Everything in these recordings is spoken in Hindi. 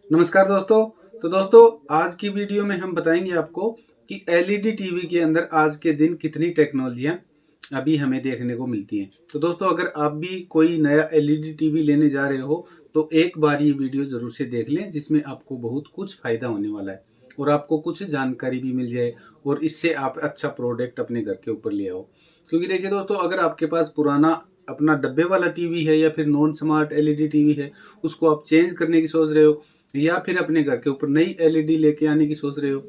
नमस्कार दोस्तों। तो दोस्तों, आज की वीडियो में हम बताएंगे आपको कि एलईडी टीवी के अंदर आज के दिन कितनी टेक्नोलॉजियां अभी हमें देखने को मिलती हैं। तो दोस्तों, अगर आप भी कोई नया एलईडी टीवी लेने जा रहे हो तो एक बार ये वीडियो ज़रूर से देख लें, जिसमें आपको बहुत कुछ फ़ायदा होने वाला है और आपको कुछ जानकारी भी मिल जाए और इससे आप अच्छा प्रोडक्ट अपने घर के ऊपर ले आओ। क्योंकि देखिए दोस्तों, अगर आपके पास पुराना अपना डब्बे वाला टीवी है या फिर नॉन स्मार्ट एलईडी टीवी है, उसको आप चेंज करने की सोच रहे हो या फिर अपने घर के ऊपर नई एलईडी लेके आने की सोच रहे हो,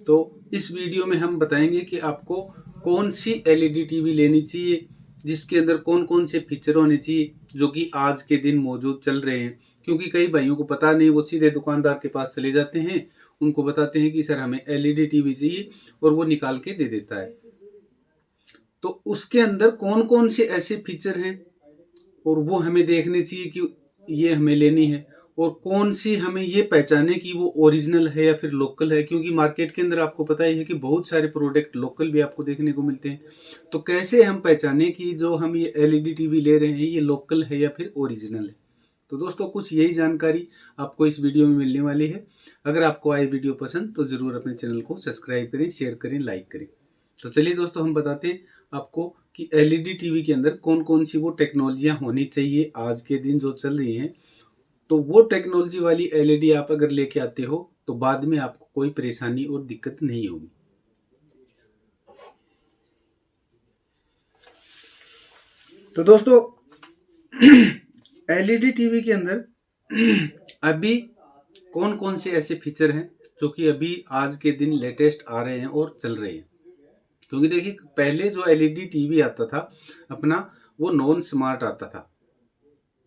तो इस वीडियो में हम बताएंगे कि आपको कौन सी एलईडी टीवी लेनी चाहिए, जिसके अंदर कौन कौन से फीचर होने चाहिए जो कि आज के दिन मौजूद चल रहे हैं। क्योंकि कई भाइयों को पता नहीं, वो सीधे दुकानदार के पास चले जाते हैं, उनको बताते हैं कि सर हमें एलईडी टीवी चाहिए और वो निकाल के दे देता है। तो उसके अंदर कौन कौन से ऐसे फीचर हैं और वो हमें देखने चाहिए कि ये हमें लेनी है, और कौन सी हमें ये पहचाने कि वो ओरिजिनल है या फिर लोकल है। क्योंकि मार्केट के अंदर आपको पता ही है कि बहुत सारे प्रोडक्ट लोकल भी आपको देखने को मिलते हैं। तो कैसे हम पहचाने कि जो हम ये एलईडी टीवी ले रहे हैं ये लोकल है या फिर ओरिजिनल है। तो दोस्तों, कुछ यही जानकारी आपको इस वीडियो में मिलने वाली है। अगर आपको आई वीडियो पसंद तो ज़रूर अपने चैनल को सब्सक्राइब करें, शेयर करें, लाइक करें। तो चलिए दोस्तों, हम बताते हैं आपको कि एलईडी टीवी के अंदर कौन कौन सी वो टेक्नोलॉजियां होनी चाहिए आज के दिन जो चल रही हैं। तो वो टेक्नोलॉजी वाली एलईडी आप अगर लेके आते हो तो बाद में आपको कोई परेशानी और दिक्कत नहीं होगी। तो दोस्तों, एलईडी टीवी के अंदर अभी कौन कौन से ऐसे फीचर हैं जो कि अभी आज के दिन लेटेस्ट आ रहे हैं और चल रहे हैं। क्योंकि देखिए, पहले जो एलईडी टीवी आता था अपना, वो नॉन स्मार्ट आता था,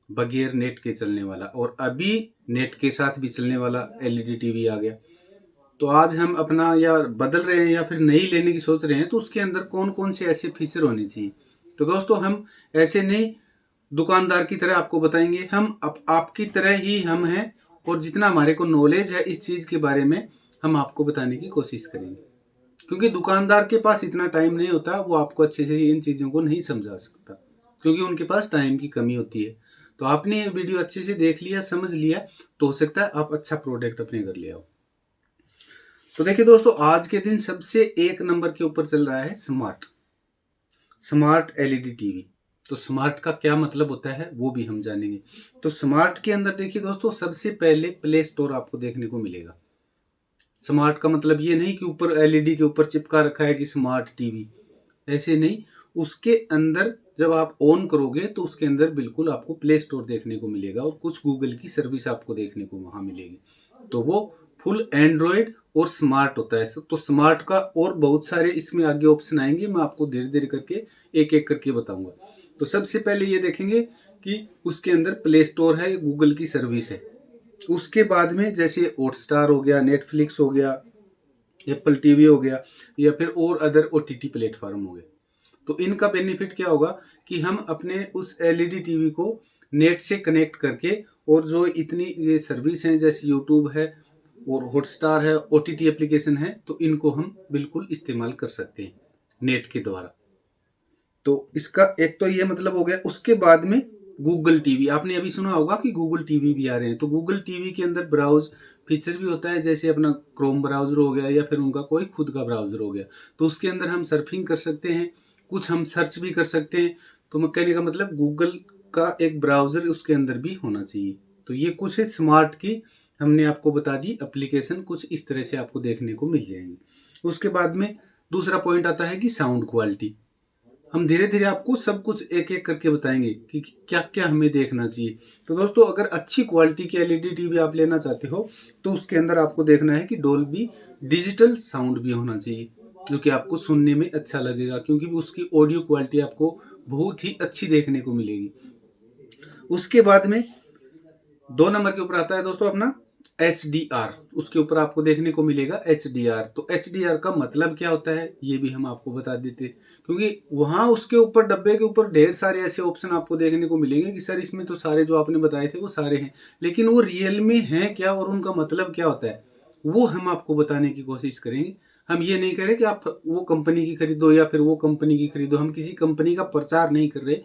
बगैर नेट के चलने वाला, और अभी नेट के साथ भी चलने वाला एलईडी टीवी आ गया। तो आज हम अपना या बदल रहे हैं या फिर नई लेने की सोच रहे हैं, तो उसके अंदर कौन कौन से ऐसे फीचर होने चाहिए। तो दोस्तों, हम ऐसे नहीं दुकानदार की तरह आपको बताएंगे, हम आपकी तरह ही हम हैं, और जितना हमारे को नॉलेज है इस चीज़ के बारे में हम आपको बताने की कोशिश करेंगे। क्योंकि दुकानदार के पास इतना टाइम नहीं होता, वो आपको अच्छे से इन चीज़ों को नहीं समझा सकता, क्योंकि उनके पास टाइम की कमी होती है। तो आपने ये वीडियो अच्छे से देख लिया, समझ लिया, तो हो सकता है आप अच्छा प्रोडक्ट अपने घर ले आओ। तो देखिए दोस्तों, आज के दिन सबसे एक नंबर के ऊपर चल रहा है स्मार्ट एलईडी टीवी। तो स्मार्ट का क्या मतलब होता है वो भी हम जानेंगे। तो स्मार्ट के अंदर देखिए दोस्तों, सबसे पहले प्ले स्टोर आपको देखने को मिलेगा। स्मार्ट का मतलब ये नहीं कि ऊपर एलईडी के ऊपर चिपका रखा है कि स्मार्ट टीवी, ऐसे नहीं। उसके अंदर जब आप ऑन करोगे तो उसके अंदर बिल्कुल आपको प्ले स्टोर देखने को मिलेगा और कुछ गूगल की सर्विस आपको देखने को वहां मिलेगी। तो वो फुल एंड्रॉयड और स्मार्ट होता है। तो स्मार्ट का और बहुत सारे इसमें आगे ऑप्शन आएंगे, मैं आपको धीरे धीरे करके एक एक करके बताऊंगा। तो सबसे पहले ये देखेंगे कि उसके अंदर प्ले स्टोर है, गूगल की सर्विस है। उसके बाद में जैसे हॉटस्टार हो गया, नेटफ्लिक्स हो गया, एप्पल टीवी हो गया, या फिर और अदर ओटीटी प्लेटफॉर्म हो गए। तो इनका बेनिफिट क्या होगा कि हम अपने उस एलईडी टीवी को नेट से कनेक्ट करके, और जो इतनी ये सर्विस हैं जैसे यूट्यूब है और हॉटस्टार है, ओटीटी एप्लीकेशन है, तो इनको हम बिल्कुल इस्तेमाल कर सकते हैं नेट के द्वारा। तो इसका एक तो ये मतलब हो गया। उसके बाद में गूगल टीवी, आपने अभी सुना होगा कि गूगल टीवी भी आ रहे हैं। तो गूगल टीवी के अंदर ब्राउज फीचर भी होता है, जैसे अपना क्रोम ब्राउजर हो गया या फिर उनका कोई खुद का ब्राउजर हो गया। तो उसके अंदर हम सर्फिंग कर सकते हैं, कुछ हम सर्च भी कर सकते हैं। तो मैं कहने का मतलब गूगल का एक ब्राउजर उसके अंदर भी होना चाहिए। तो ये कुछ है स्मार्ट की हमने आपको बता दी एप्लीकेशन, कुछ इस तरह से आपको देखने को मिल जाएंगे। उसके बाद में दूसरा पॉइंट आता है कि साउंड क्वालिटी। हम धीरे धीरे आपको सब कुछ एक एक करके बताएंगे कि क्या क्या हमें देखना चाहिए। तो दोस्तों, अगर अच्छी क्वालिटी की एलईडी टीवी आप लेना चाहते हो तो उसके अंदर आपको देखना है कि डोल्बी डिजिटल साउंड भी होना चाहिए, जो कि आपको सुनने में अच्छा लगेगा, क्योंकि उसकी ऑडियो क्वालिटी आपको बहुत ही अच्छी देखने को मिलेगी। उसके बाद में 2 नंबर के ऊपर आता है दोस्तों अपना HDR। उसके ऊपर आपको देखने को मिलेगा HDR। तो HDR का मतलब क्या होता है ये भी हम आपको बता देते, क्योंकि वहां उसके ऊपर डब्बे के ऊपर ढेर सारे ऐसे ऑप्शन आपको देखने को मिलेंगे कि सर इसमें तो सारे जो आपने बताए थे वो सारे हैं, लेकिन वो रियल में हैं क्या और उनका मतलब क्या होता है वो हम आपको बताने की कोशिश करेंगे। हम ये नहीं कह रहे कि आप वो कंपनी की खरीदो या फिर वो कंपनी की खरीदो, हम किसी कंपनी का प्रचार नहीं कर रहे।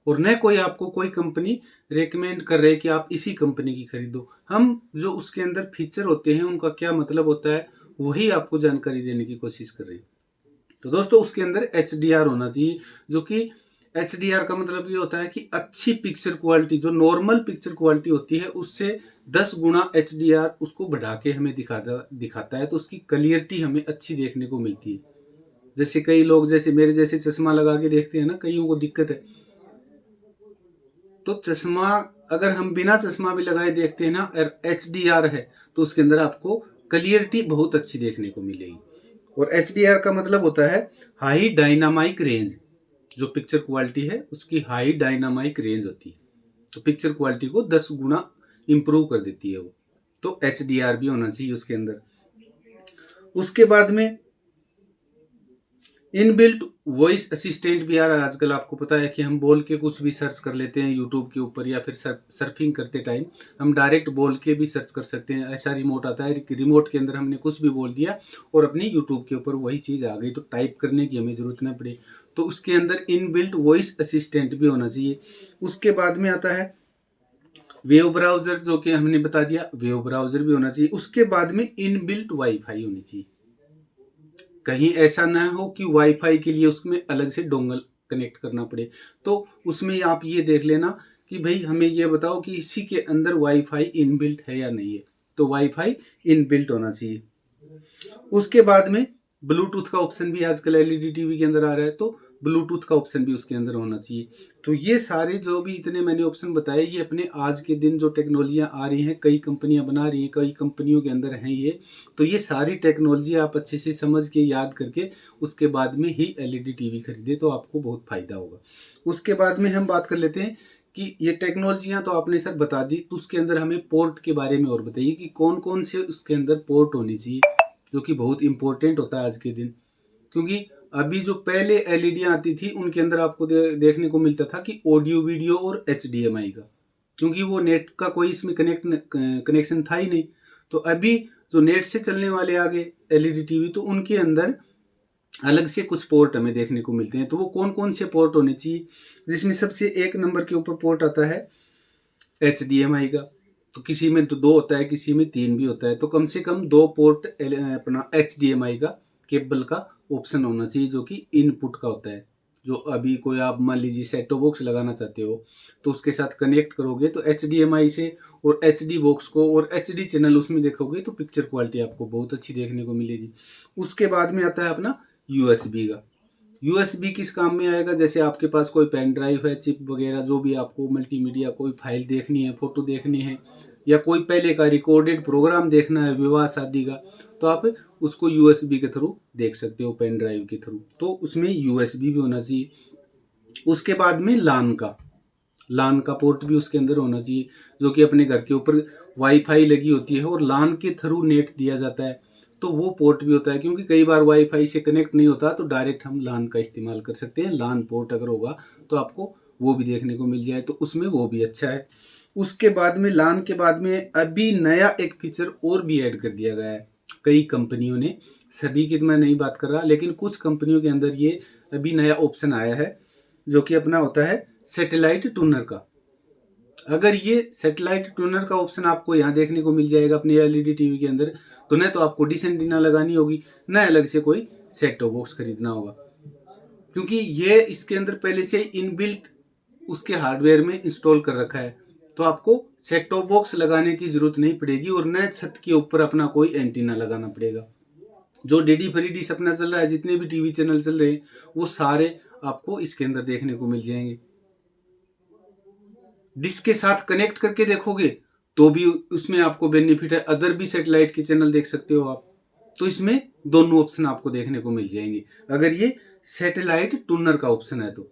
और न कोई आपको कोई कंपनी रेकमेंड कर रहे कि आप इसी कंपनी की खरीदो। हम जो उसके अंदर फीचर होते हैं उनका क्या मतलब होता है वही आपको जानकारी देने की कोशिश कर रहे हैं। तो दोस्तों उसके अंदर HDR होना चाहिए, जो कि HDR का मतलब ये होता है कि अच्छी पिक्चर क्वालिटी, जो नॉर्मल पिक्चर क्वालिटी होती है उससे 10 गुना HDR उसको बढ़ा के हमें दिखाता है, तो उसकी क्लियरिटी हमें अच्छी देखने को मिलती है। जैसे कई लोग जैसे मेरे जैसे चश्मा लगा के देखते हैं ना, कईयों को दिक्कत है, तो चश्मा अगर हम बिना चश्मा भी लगाए देखते हैं ना और HDR है तो उसके अंदर आपको क्लियरिटी बहुत अच्छी देखने को मिलेगी। और HDR का मतलब होता है हाई डायनामाइक रेंज, जो पिक्चर क्वालिटी है उसकी हाई डायनामाइक रेंज होती है, तो पिक्चर क्वालिटी को 10 गुना इम्प्रूव कर देती है वो। तो HDR भी होना चाहिए उसके अंदर। उसके बाद में इनबिल्ट वॉइस असिस्टेंट भी आ रहा है आजकल। आपको पता है कि हम बोल के कुछ भी सर्च कर लेते हैं यूट्यूब के ऊपर, या फिर सर्फिंग करते टाइम हम डायरेक्ट बोल के भी सर्च कर सकते हैं। ऐसा रिमोट आता है कि रिमोट के अंदर हमने कुछ भी बोल दिया और अपनी यूट्यूब के ऊपर वही चीज़ आ गई, तो टाइप करने की हमें ज़रूरत ना पड़े। तो उसके अंदर इनबिल्ट वॉइस असिस्टेंट भी होना चाहिए। उसके बाद में आता है वेब ब्राउजर, जो कि हमने बता दिया, वेब ब्राउजर भी होना चाहिए। उसके बाद में इनबिल्ट वाईफाई होनी चाहिए। कहीं ऐसा ना हो कि वाईफाई के लिए उसमें अलग से डोंगल कनेक्ट करना पड़े, तो उसमें आप ये देख लेना कि भाई हमें ये बताओ कि इसी के अंदर वाईफाई इनबिल्ट है या नहीं है, तो वाईफाई इनबिल्ट होना चाहिए। उसके बाद में ब्लूटूथ का ऑप्शन भी आजकल एलईडी टीवी के अंदर आ रहा है, तो ब्लूटूथ का ऑप्शन भी उसके अंदर होना चाहिए। तो ये सारे जो भी इतने मैंने ऑप्शन बताए, ये अपने आज के दिन जो टेक्नोलॉजियाँ आ रही हैं, कई कंपनियां बना रही हैं, कई कंपनियों के अंदर हैं ये। तो ये सारी टेक्नोलॉजी आप अच्छे से समझ के याद करके उसके बाद में ही एलईडी टीवी खरीदे तो आपको बहुत फायदा होगा। उसके बाद में हम बात कर लेते हैं कि ये टेक्नोलॉजियाँ तो आपने सर बता दी, तो उसके अंदर हमें पोर्ट के बारे में और बताइए कि कौन कौन से उसके अंदर पोर्ट होनी चाहिए, जो कि बहुत इंपॉर्टेंट होता है आज के दिन। क्योंकि अभी जो पहले एलईडियाँ आती थी उनके अंदर आपको देखने को मिलता था कि ऑडियो वीडियो और HDMI का, क्योंकि वो नेट का कोई इसमें कनेक्शन था ही नहीं। तो अभी जो नेट से चलने वाले आ गए एलईडी टीवी, तो उनके अंदर अलग से कुछ पोर्ट हमें देखने को मिलते हैं। तो वो कौन कौन से पोर्ट होने चाहिए, जिसमें सबसे 1 नंबर के ऊपर पोर्ट आता है HDMI का। तो किसी में तो 2 होता है, किसी में 3 भी होता है, तो कम से कम 2 पोर्ट अपना HDMI का केबल का ऑप्शन होना चाहिए, जो कि इनपुट का होता है। जो अभी कोई आप मान लीजिए सेट टॉप बॉक्स लगाना चाहते हो तो उसके साथ कनेक्ट करोगे तो HDMI से, और HD बॉक्स को और HD चैनल उसमें देखोगे तो पिक्चर क्वालिटी आपको बहुत अच्छी देखने को मिलेगी। उसके बाद में आता है अपना USB का। USB किस काम में आएगा, जैसे आपके पास कोई पेन ड्राइव है, चिप वगैरह, जो भी आपको मल्टीमीडिया कोई फाइल देखनी है, फोटो देखनी है, या कोई पहले का रिकॉर्डेड प्रोग्राम देखना है विवाह शादी का, तो आप उसको USB के थ्रू देख सकते हो, पेन ड्राइव के थ्रू। तो उसमें USB भी होना चाहिए। उसके बाद में लान का पोर्ट भी उसके अंदर होना चाहिए, जो कि अपने घर के ऊपर वाईफाई लगी होती है और लान के थ्रू नेट दिया जाता है, तो वो पोर्ट भी होता है। क्योंकि कई बार वाईफाई से कनेक्ट नहीं होता तो डायरेक्ट हम लान का इस्तेमाल कर सकते हैं। लान पोर्ट अगर होगा तो आपको वो भी देखने को मिल जाए, तो उसमें वो भी अच्छा है। उसके बाद में लान के बाद में अभी नया एक फीचर और भी ऐड कर दिया गया है कई कंपनियों ने, सभी की तो मैं नहीं बात कर रहा, लेकिन कुछ कंपनियों के अंदर ये अभी नया ऑप्शन आया है, जो कि अपना होता है सैटेलाइट ट्यूनर का। अगर ये सैटेलाइट ट्यूनर का ऑप्शन आपको यहाँ देखने को मिल जाएगा अपने एलईडी टीवी के अंदर, तो न तो आपको डिश एंटीना लगानी होगी, न अलग से कोई सेट टॉप बॉक्स खरीदना होगा, क्योंकि ये इसके अंदर पहले से इनबिल्ट उसके हार्डवेयर में इंस्टॉल कर रखा है। तो आपको सेट टॉप बॉक्स लगाने की जरूरत नहीं पड़ेगी और न छत के ऊपर अपना कोई एंटीना लगाना पड़ेगा। जो डीडी फ्री डिश अपना चल रहा है, जितने भी टीवी चैनल चल रहे हैं, वो सारे आपको इसके अंदर देखने को मिल जाएंगे। डिश के साथ कनेक्ट करके देखोगे तो भी उसमें आपको बेनिफिट है, अदर भी सैटेलाइट के चैनल देख सकते हो आप। तो इसमें दोनों ऑप्शन आपको देखने को मिल जाएंगे अगर ये सैटेलाइट ट्यूनर का ऑप्शन है। तो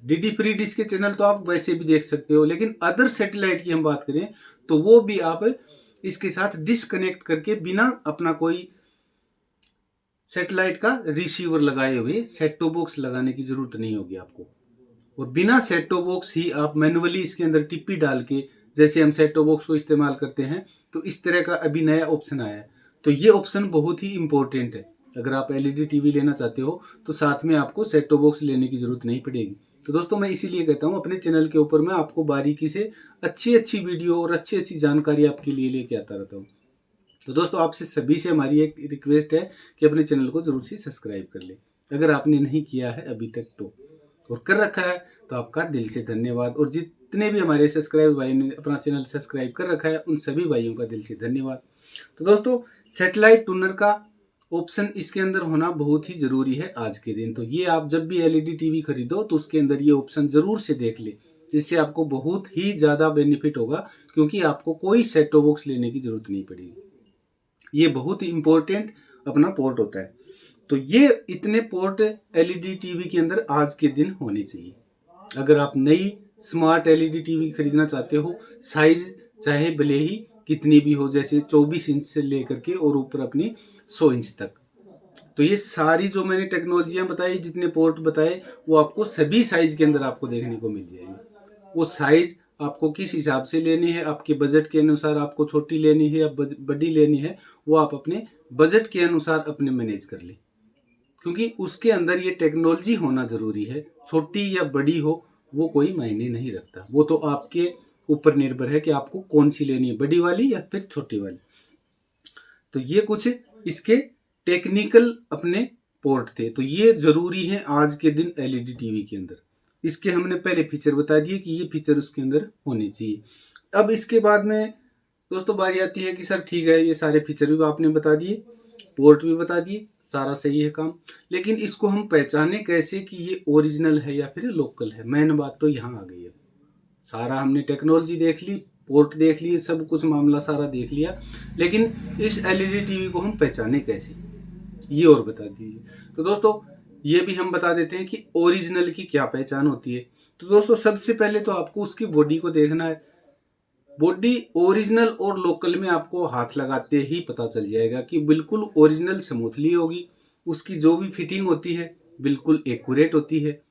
डीडी फ्री डिश के चैनल तो आप वैसे भी देख सकते हो, लेकिन अदर सैटेलाइट की हम बात करें तो वो भी आप इसके साथ डिश कनेक्ट करके बिना अपना कोई सैटेलाइट का रिसीवर लगाए हुए सेट टॉप बॉक्स लगाने की जरूरत नहीं होगी आपको। और बिना सेट टॉप बॉक्स ही आप मैन्युअली इसके अंदर टिप्पी डाल के, जैसे हम सेट टॉप बॉक्स को इस्तेमाल करते हैं, तो इस तरह का अभी नया ऑप्शन आया है। तो ये ऑप्शन बहुत ही इंपॉर्टेंट है। अगर आप एलईडी टीवी लेना चाहते हो तो साथ में आपको सेट टॉप बॉक्स लेने की जरूरत नहीं पड़ेगी। तो दोस्तों मैं इसीलिए कहता हूँ अपने चैनल के ऊपर मैं आपको बारीकी से अच्छी अच्छी वीडियो और अच्छी अच्छी जानकारी आपके लिए लेके आता रहता हूँ। तो दोस्तों आपसे सभी से हमारी एक रिक्वेस्ट है कि अपने चैनल को जरूर से सब्सक्राइब कर ले, अगर आपने नहीं किया है अभी तक तो, और कर रखा है तो आपका दिल से धन्यवाद। और जितने भी हमारे सब्सक्राइबर भाई ने अपना चैनल सब्सक्राइब कर रखा है उन सभी भाइयों का दिल से धन्यवाद। तो दोस्तों सैटेलाइट टूनर का ऑप्शन इसके अंदर होना बहुत ही जरूरी है आज के दिन। तो ये आप जब भी एलईडी टीवी खरीदो तो उसके अंदर ये ऑप्शन जरूर से देख ले, जिससे आपको बहुत ही ज्यादा बेनिफिट होगा, क्योंकि आपको कोई सेट टॉप बॉक्स लेने की जरूरत नहीं पड़ेगी। ये बहुत ही इंपॉर्टेंट अपना पोर्ट होता है। तो ये इतने पोर्ट एलईडी टीवी के अंदर आज के दिन होने चाहिए। अगर आप नई स्मार्ट एलईडी टीवी खरीदना चाहते हो, साइज चाहे भले ही कितनी भी हो, जैसे 24 इंच से लेकर के और ऊपर अपनी 100 इंच तक, तो ये सारी जो मैंने टेक्नोलॉजियां बताई, जितने पोर्ट बताए, वो आपको सभी साइज के अंदर आपको देखने को मिल जाएंगे। वो साइज आपको किस हिसाब से लेनी है, आपके बजट के अनुसार आपको छोटी लेनी है या बड़ी लेनी है, वो आप अपने बजट के अनुसार अपने मैनेज कर ले, क्योंकि उसके अंदर ये टेक्नोलॉजी होना जरूरी है। छोटी या बड़ी हो वो कोई मायने नहीं रखता, वो तो आपके ऊपर निर्भर है कि आपको कौन सी लेनी है, बड़ी वाली या फिर छोटी वाली। तो ये कुछ इसके टेक्निकल अपने पोर्ट थे, तो ये जरूरी है आज के दिन एलईडी टीवी के अंदर। इसके हमने पहले फीचर बता दिए कि ये फीचर उसके अंदर होने चाहिए। अब इसके बाद में दोस्तों बारी आती है कि सर ठीक है, ये सारे फीचर भी आपने बता दिए, पोर्ट भी बता दिए, सारा सही है काम, लेकिन इसको हम पहचाने कैसे कि ये ओरिजिनल है या फिर लोकल है। मेन बात तो यहाँ आ गई है। सारा हमने टेक्नोलॉजी देख ली, पोर्ट देख लिए, सब कुछ मामला सारा देख लिया, लेकिन इस एलईडी टीवी को हम पहचाने कैसे, ये और बता दीजिए। तो दोस्तों ये भी हम बता देते हैं कि ओरिजिनल की क्या पहचान होती है। तो दोस्तों सबसे पहले तो आपको उसकी बॉडी को देखना है। बॉडी ओरिजिनल और लोकल में आपको हाथ लगाते ही पता चल जाएगा कि बिल्कुल ओरिजिनल स्मूथली होगी, उसकी जो भी फिटिंग होती है बिल्कुल एक्यूरेट होती है,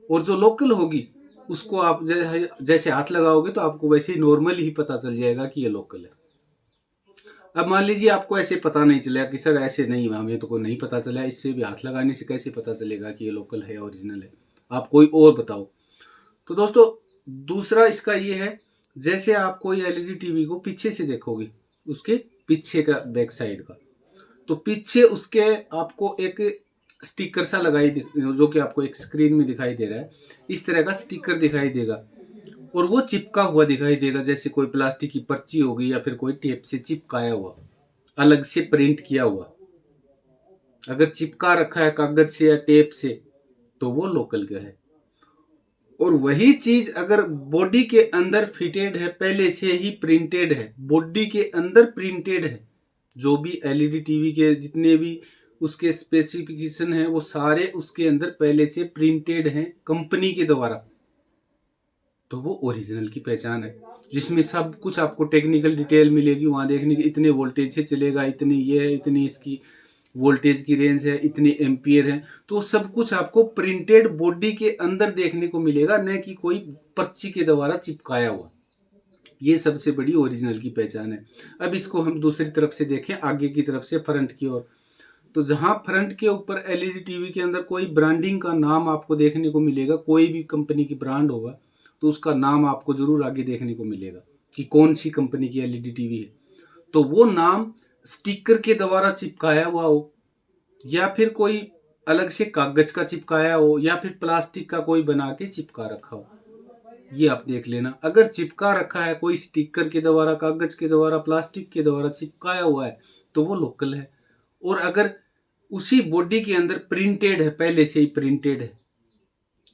और जो लोकल होगी उसको आप जैसे हाथ लगाओगे तो आपको वैसे ही नॉर्मल ही पता चल जाएगा कि ये लोकल है। अब मान लीजिए आपको ऐसे पता नहीं चला कि सर ऐसे नहीं, हमें तो कोई नहीं पता चला, इससे भी हाथ लगाने से कैसे पता चलेगा कि ये लोकल है ओरिजिनल है, आप कोई और बताओ। तो दोस्तों दूसरा इसका ये है, जैसे आप कोई एलईडी टीवी को पीछे से देखोगे, उसके पीछे का बैक साइड का, तो पीछे उसके आपको एक स्टिकर सा लगाई, जो कि आपको एक स्क्रीन में दिखाई दे रहा है, इस तरह का स्टिकर दिखाई देगा, और वो चिपका हुआ दिखाई देगा, जैसे कोई प्लास्टिक की पर्ची होगी या फिर कोई टेप से चिपकाया हुआ, अलग से प्रिंट किया हुआ। अगर चिपका रखा है कागज से या टेप से तो वो लोकल का है। और वही चीज अगर बॉडी के अंदर फिटेड है, पहले से ही प्रिंटेड है, बॉडी के अंदर प्रिंटेड है, जो भी एलईडी टीवी के जितने भी उसके स्पेसिफिकेशन है वो सारे उसके अंदर पहले से प्रिंटेड हैं कंपनी के द्वारा, तो वो ओरिजिनल की पहचान है, जिसमें सब कुछ आपको टेक्निकल डिटेल मिलेगी। वहां देखने की इतने वोल्टेज से चलेगा, इतनी ये है, इतनी इसकी वोल्टेज की रेंज है, इतनी एम्पियर है, तो सब कुछ आपको प्रिंटेड बॉडी के अंदर देखने को मिलेगा, न कि कोई पर्ची के द्वारा चिपकाया हुआ। ये सबसे बड़ी ओरिजिनल की पहचान है। अब इसको हम दूसरी तरफ से देखें, आगे की तरफ से फ्रंट की ओर, तो जहां फ्रंट के ऊपर एलईडी टीवी के अंदर कोई ब्रांडिंग का नाम आपको देखने को मिलेगा, कोई भी कंपनी की ब्रांड होगा तो उसका नाम आपको जरूर आगे देखने को मिलेगा कि कौन सी कंपनी की एलईडी टीवी है। तो वो नाम स्टिकर के द्वारा चिपकाया हुआ हो, या फिर कोई अलग से कागज का चिपकाया हो, या फिर प्लास्टिक का कोई बना के चिपका रखा हो, ये आप देख लेना। अगर चिपका रखा है कोई स्टिकर के द्वारा, कागज के द्वारा, प्लास्टिक के द्वारा चिपकाया हुआ है तो वो लोकल है। और अगर उसी बॉडी के अंदर प्रिंटेड है, पहले से ही प्रिंटेड है,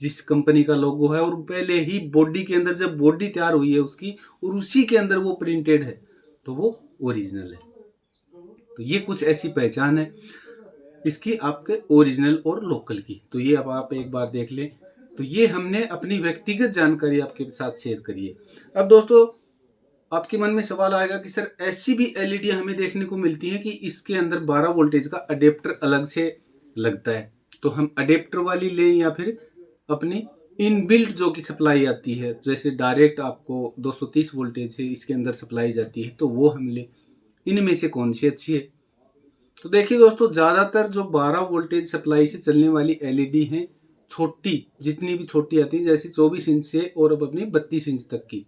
जिस कंपनी का लोगो है, और पहले ही बॉडी के अंदर जब बॉडी तैयार हुई है उसकी और उसी के अंदर वो प्रिंटेड है, तो वो ओरिजिनल है। तो ये कुछ ऐसी पहचान है इसकी आपके ओरिजिनल और लोकल की। तो ये अब आप एक बार देख लें। तो ये हमने अपनी व्यक्तिगत जानकारी आपके साथ शेयर करी है। अब दोस्तों आपके मन में सवाल आएगा कि सर ऐसी भी एलईडी हमें देखने को मिलती है कि इसके अंदर 12 वोल्टेज का अडेप्टर अलग से लगता है, तो हम अडेप्टर वाली लें या फिर अपनी इनबिल्ट जो कि सप्लाई आती है, जैसे डायरेक्ट आपको 230 वोल्टेज से इसके अंदर सप्लाई जाती है, तो वो हम लें, इनमें से कौन सी अच्छी है? तो देखिए दोस्तों, ज़्यादातर जो 12 वोल्टेज सप्लाई से चलने वाली एलईडी हैं छोटी, जितनी भी छोटी आती है जैसे 24 इंच से और अब अपनी 32 इंच तक की,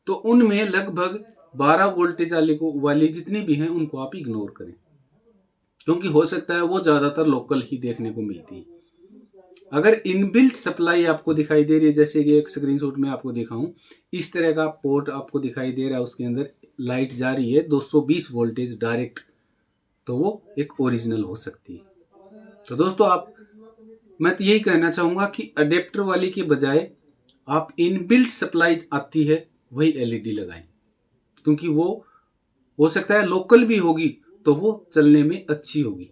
तो उनमें लगभग 12 वोल्टेज वाली जितनी भी हैं उनको आप इग्नोर करें, क्योंकि हो सकता है वो ज़्यादातर लोकल ही देखने को मिलती है। अगर इनबिल्ट सप्लाई आपको दिखाई दे रही है, जैसे कि एक स्क्रीनशॉट में आपको दिखाऊं, इस तरह का पोर्ट आपको दिखाई दे रहा है, उसके अंदर लाइट जा रही है 220 वोल्टेज डायरेक्ट, तो वो एक ओरिजिनल हो सकती है। तो दोस्तों मैं तो यही कहना चाहूँगा कि अडेप्टर वाली के बजाय आप इनबिल्ट सप्लाई आती है वही एलईडी लगाएं, क्योंकि वो हो सकता है लोकल भी होगी तो वो चलने में अच्छी होगी,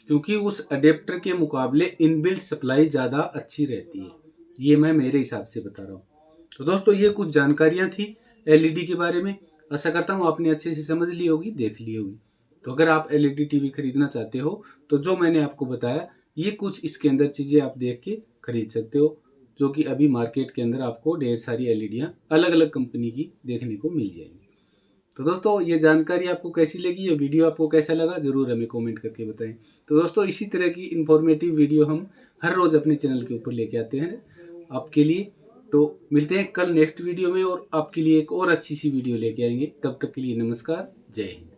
क्योंकि उस अडेप्टर के मुकाबले इनबिल्ट सप्लाई ज़्यादा अच्छी रहती है। ये मैं मेरे हिसाब से बता रहा हूँ। तो दोस्तों ये कुछ जानकारियाँ थी एलईडी के बारे में, आशा करता हूँ आपने अच्छे से समझ ली होगी, देख ली होगी। तो अगर आप एलईडी टीवी खरीदना चाहते हो तो जो मैंने आपको बताया ये कुछ इसके अंदर चीज़ें आप देख के खरीद सकते हो, जो कि अभी मार्केट के अंदर आपको ढेर सारी एलईडियाँ अलग अलग कंपनी की देखने को मिल जाएंगी। तो दोस्तों ये जानकारी आपको कैसी लगी, ये वीडियो आपको कैसा लगा, ज़रूर हमें कमेंट करके बताएं। तो दोस्तों इसी तरह की इन्फॉर्मेटिव वीडियो हम हर रोज़ अपने चैनल के ऊपर लेके आते हैं आपके लिए। तो मिलते हैं कल नेक्स्ट वीडियो में और आपके लिए एक और अच्छी सी वीडियो लेके आएंगे। तब तक के लिए नमस्कार, जय हिंद।